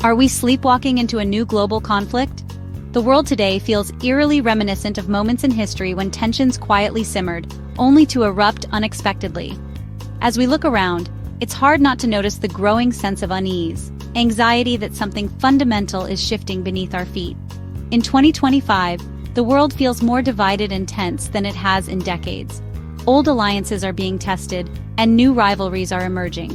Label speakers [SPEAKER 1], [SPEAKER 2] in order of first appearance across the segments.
[SPEAKER 1] Are we sleepwalking into a new global conflict? The world today feels eerily reminiscent of moments in history when tensions quietly simmered, only to erupt unexpectedly. As we look around, it's hard not to notice the growing sense of unease, anxiety that something fundamental is shifting beneath our feet. In 2025, the world feels more divided and tense than it has in decades. Old alliances are being tested, and new rivalries are emerging.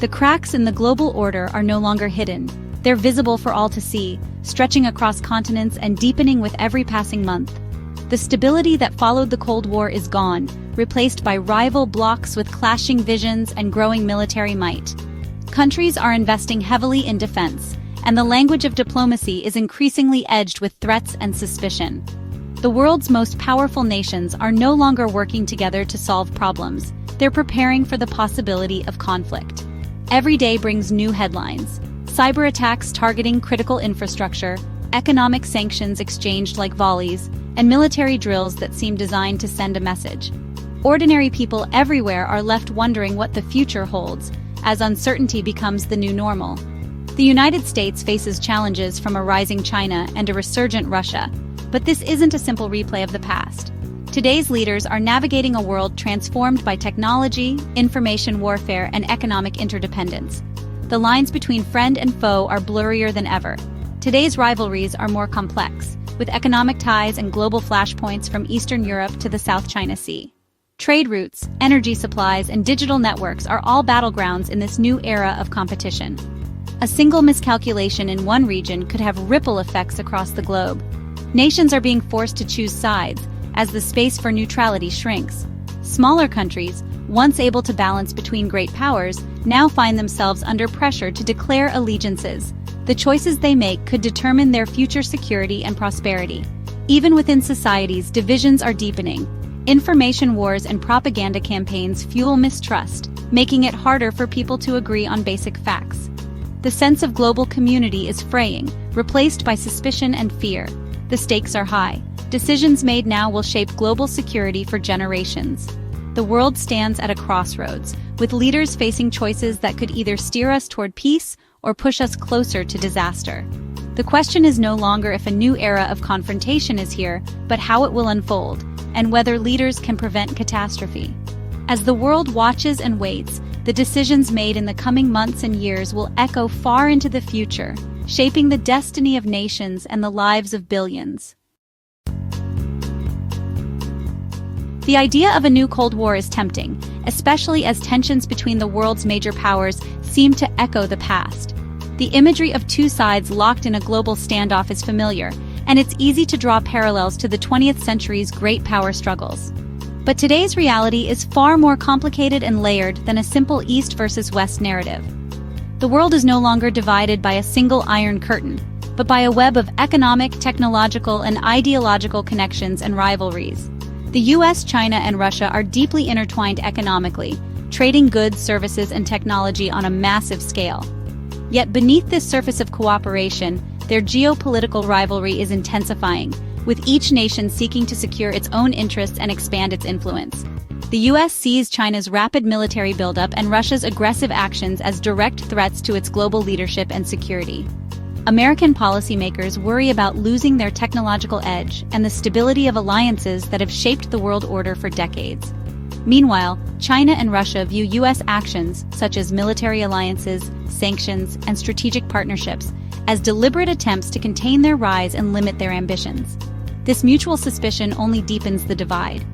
[SPEAKER 1] The cracks in the global order are no longer hidden. They're visible for all to see, stretching across continents and deepening with every passing month. The stability that followed the Cold War is gone, replaced by rival blocs with clashing visions and growing military might. Countries are investing heavily in defense, and the language of diplomacy is increasingly edged with threats and suspicion. The world's most powerful nations are no longer working together to solve problems. They're preparing for the possibility of conflict. Every day brings new headlines. Cyber attacks targeting critical infrastructure, economic sanctions exchanged like volleys, and military drills that seem designed to send a message. Ordinary people everywhere are left wondering what the future holds, as uncertainty becomes the new normal. The United States faces challenges from a rising China and a resurgent Russia, but this isn't a simple replay of the past. Today's leaders are navigating a world transformed by technology, information warfare, and economic interdependence. The lines between friend and foe are blurrier than ever. Today's rivalries are more complex, with economic ties and global flashpoints from Eastern Europe to the South China Sea. Trade routes, energy supplies, and digital networks are all battlegrounds in this new era of competition. A single miscalculation in one region could have ripple effects across the globe. Nations are being forced to choose sides, as the space for neutrality shrinks. Smaller countries, once able to balance between great powers, now find themselves under pressure to declare allegiances. The choices they make could determine their future security and prosperity. Even within societies, divisions are deepening. Information wars and propaganda campaigns fuel mistrust, making it harder for people to agree on basic facts. The sense of global community is fraying, replaced by suspicion and fear. The stakes are high. Decisions made now will shape global security for generations. The world stands at a crossroads, with leaders facing choices that could either steer us toward peace or push us closer to disaster. The question is no longer if a new era of confrontation is here, but how it will unfold, and whether leaders can prevent catastrophe. As the world watches and waits, the decisions made in the coming months and years will echo far into the future, shaping the destiny of nations and the lives of billions. The idea of a new Cold War is tempting, especially as tensions between the world's major powers seem to echo the past. The imagery of two sides locked in a global standoff is familiar, and it's easy to draw parallels to the 20th century's great power struggles. But today's reality is far more complicated and layered than a simple East versus West narrative. The world is no longer divided by a single iron curtain, but by a web of economic, technological, and ideological connections and rivalries. The US, China, and Russia are deeply intertwined economically, trading goods, services, and technology on a massive scale. Yet beneath this surface of cooperation, their geopolitical rivalry is intensifying, with each nation seeking to secure its own interests and expand its influence. The US sees China's rapid military buildup and Russia's aggressive actions as direct threats to its global leadership and security. American policymakers worry about losing their technological edge and the stability of alliances that have shaped the world order for decades. Meanwhile, China and Russia view US actions, such as military alliances, sanctions, and strategic partnerships, as deliberate attempts to contain their rise and limit their ambitions. This mutual suspicion only deepens the divide.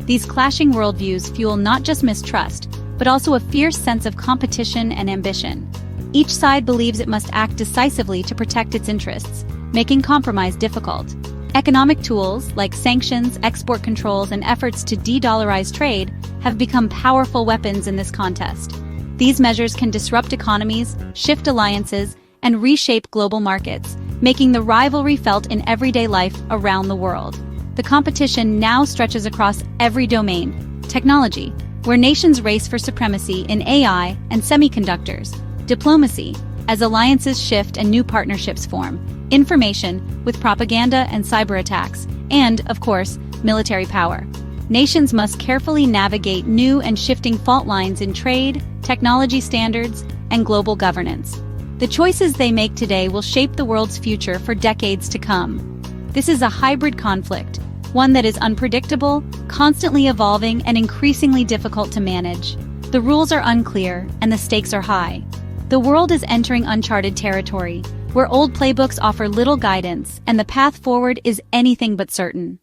[SPEAKER 1] These clashing worldviews fuel not just mistrust, but also a fierce sense of competition and ambition. Each side believes it must act decisively to protect its interests, making compromise difficult. Economic tools, like sanctions, export controls, and efforts to de-dollarize trade, have become powerful weapons in this contest. These measures can disrupt economies, shift alliances, and reshape global markets, making the rivalry felt in everyday life around the world. The competition now stretches across every domain: technology, where nations race for supremacy in AI and semiconductors; diplomacy, as alliances shift and new partnerships form; information, with propaganda and cyber attacks; and, of course, military power. Nations must carefully navigate new and shifting fault lines in trade, technology standards, and global governance. The choices they make today will shape the world's future for decades to come. This is a hybrid conflict, one that is unpredictable, constantly evolving, and increasingly difficult to manage. The rules are unclear, and the stakes are high. The world is entering uncharted territory, where old playbooks offer little guidance, and the path forward is anything but certain.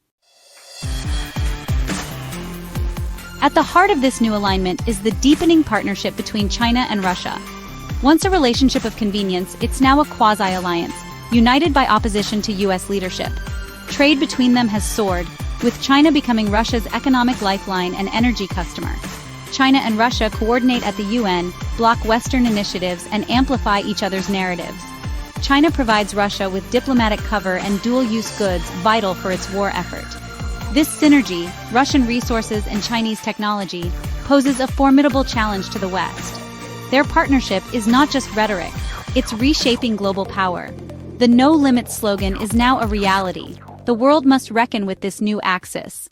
[SPEAKER 1] At the heart of this new alignment is the deepening partnership between China and Russia. Once a relationship of convenience, it's now a quasi-alliance, united by opposition to U.S. leadership. Trade between them has soared, with China becoming Russia's economic lifeline and energy customer. China and Russia coordinate at the UN, block Western initiatives, and amplify each other's narratives. China provides Russia with diplomatic cover and dual-use goods vital for its war effort. This synergy, Russian resources and Chinese technology, poses a formidable challenge to the West. Their partnership is not just rhetoric, it's reshaping global power. The No Limits slogan is now a reality. The world must reckon with this new axis.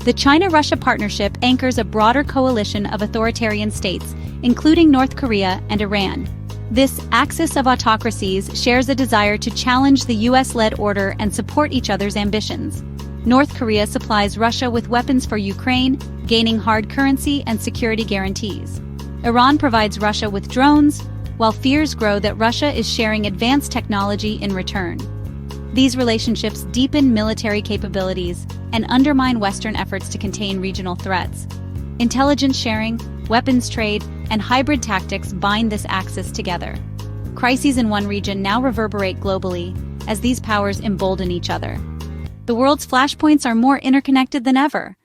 [SPEAKER 1] The China-Russia partnership anchors a broader coalition of authoritarian states, including North Korea and Iran. This axis of autocracies shares a desire to challenge the US-led order and support each other's ambitions. North Korea supplies Russia with weapons for Ukraine, gaining hard currency and security guarantees. Iran provides Russia with drones, while fears grow that Russia is sharing advanced technology in return. These relationships deepen military capabilities and undermine Western efforts to contain regional threats. Intelligence sharing, weapons trade, and hybrid tactics bind this axis together. Crises in one region now reverberate globally as these powers embolden each other. The world's flashpoints are more interconnected than ever.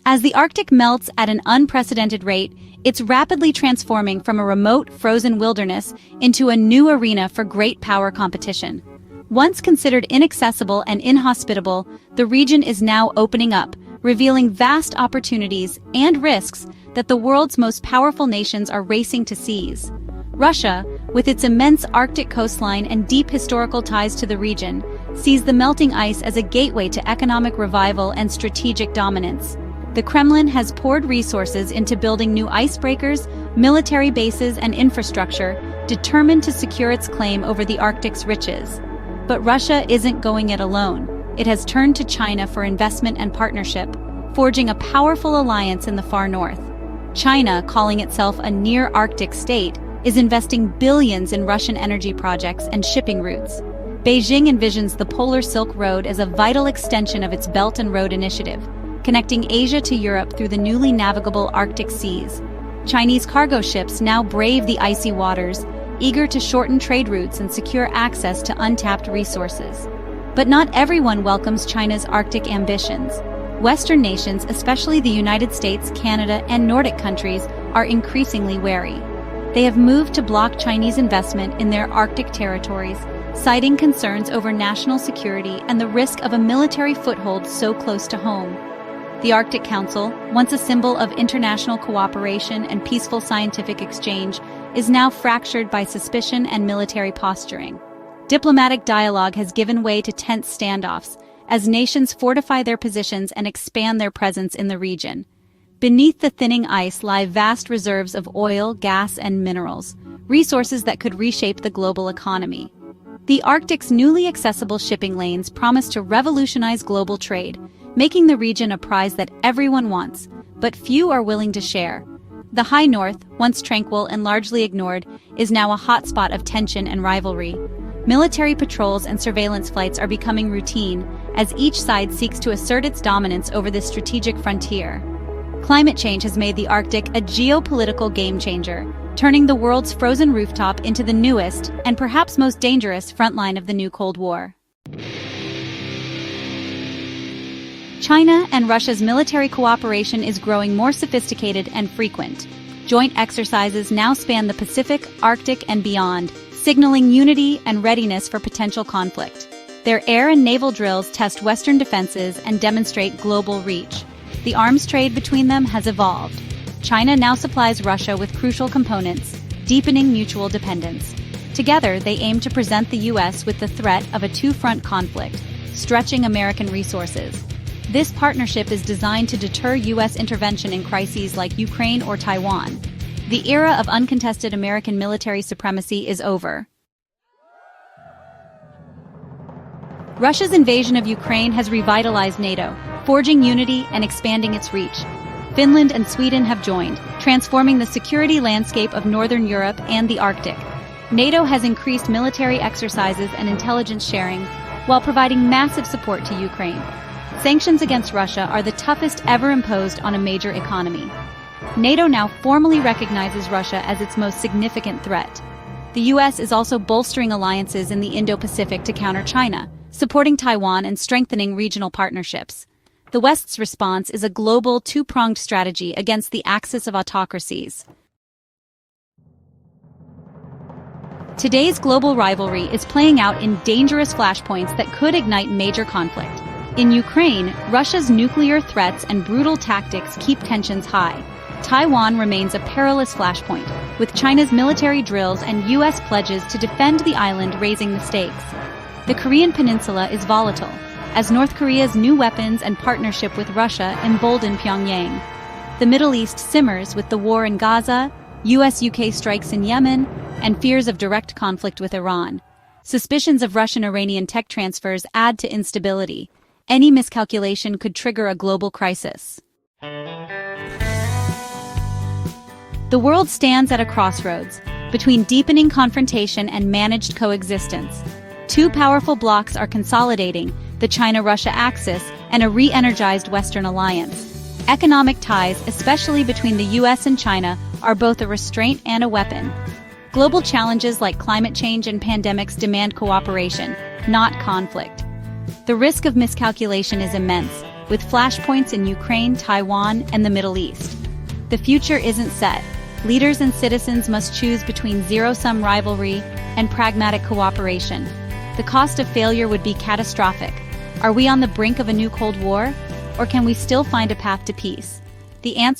[SPEAKER 1] As the Arctic melts at an unprecedented rate, it's rapidly transforming from a remote, frozen wilderness into a new arena for great power competition. Once considered inaccessible and inhospitable, the region is now opening up, revealing vast opportunities and risks that the world's most powerful nations are racing to seize. Russia, with its immense Arctic coastline and deep historical ties to the region, sees the melting ice as a gateway to economic revival and strategic dominance. The Kremlin has poured resources into building new icebreakers, military bases, and infrastructure, determined to secure its claim over the Arctic's riches. But Russia isn't going it alone. It has turned to China for investment and partnership, forging a powerful alliance in the far north. China, calling itself a near-Arctic state, is investing billions in Russian energy projects and shipping routes. Beijing envisions the Polar Silk Road as a vital extension of its Belt and Road Initiative, connecting Asia to Europe through the newly navigable Arctic seas. Chinese cargo ships now brave the icy waters, eager to shorten trade routes and secure access to untapped resources. But not everyone welcomes China's Arctic ambitions. Western nations, especially the United States, Canada, and Nordic countries, are increasingly wary. They have moved to block Chinese investment in their Arctic territories, citing concerns over national security and the risk of a military foothold so close to home. The Arctic Council, once a symbol of international cooperation and peaceful scientific exchange, is now fractured by suspicion and military posturing. Diplomatic dialogue has given way to tense standoffs, as nations fortify their positions and expand their presence in the region. Beneath the thinning ice lie vast reserves of oil, gas, and minerals, resources that could reshape the global economy. The Arctic's newly accessible shipping lanes promise to revolutionize global trade, making the region a prize that everyone wants, but few are willing to share. The high north, once tranquil and largely ignored, is now a hotspot of tension and rivalry. Military patrols and surveillance flights are becoming routine, as each side seeks to assert its dominance over this strategic frontier. Climate change has made the Arctic a geopolitical game-changer, turning the world's frozen rooftop into the newest and perhaps most dangerous frontline of the new Cold War. China and Russia's military cooperation is growing more sophisticated and frequent. Joint exercises now span the Pacific, Arctic, and beyond, signaling unity and readiness for potential conflict. Their air and naval drills test Western defenses and demonstrate global reach. The arms trade between them has evolved. China now supplies Russia with crucial components, deepening mutual dependence. Together, they aim to present the U.S. with the threat of a two-front conflict, stretching American resources. This partnership is designed to deter U.S. intervention in crises like Ukraine or Taiwan. The era of uncontested American military supremacy is over. Russia's invasion of Ukraine has revitalized NATO, forging unity and expanding its reach. Finland and Sweden have joined, transforming the security landscape of Northern Europe and the Arctic. NATO has increased military exercises and intelligence sharing, while providing massive support to Ukraine. Sanctions against Russia are the toughest ever imposed on a major economy. NATO now formally recognizes Russia as its most significant threat. The U.S. is also bolstering alliances in the Indo-Pacific to counter China, supporting Taiwan and strengthening regional partnerships. The West's response is a global, two-pronged strategy against the axis of autocracies. Today's global rivalry is playing out in dangerous flashpoints that could ignite major conflict. In Ukraine, Russia's nuclear threats and brutal tactics keep tensions high. Taiwan remains a perilous flashpoint, with China's military drills and U.S. pledges to defend the island raising the stakes. The Korean peninsula is volatile, as North Korea's new weapons and partnership with Russia embolden Pyongyang. The Middle East simmers with the war in Gaza, U.S.-UK strikes in Yemen, and fears of direct conflict with Iran. Suspicions of Russian-Iranian tech transfers add to instability. Any miscalculation could trigger a global crisis. The world stands at a crossroads, between deepening confrontation and managed coexistence. Two powerful blocs are consolidating, the China-Russia axis and a re-energized Western alliance. Economic ties, especially between the U.S. and China, are both a restraint and a weapon. Global challenges like climate change and pandemics demand cooperation, not conflict. The risk of miscalculation is immense, with flashpoints in Ukraine, Taiwan, and the Middle East. The future isn't set. Leaders and citizens must choose between zero-sum rivalry and pragmatic cooperation. The cost of failure would be catastrophic. Are we on the brink of a new Cold War? Or can we still find a path to peace? The answer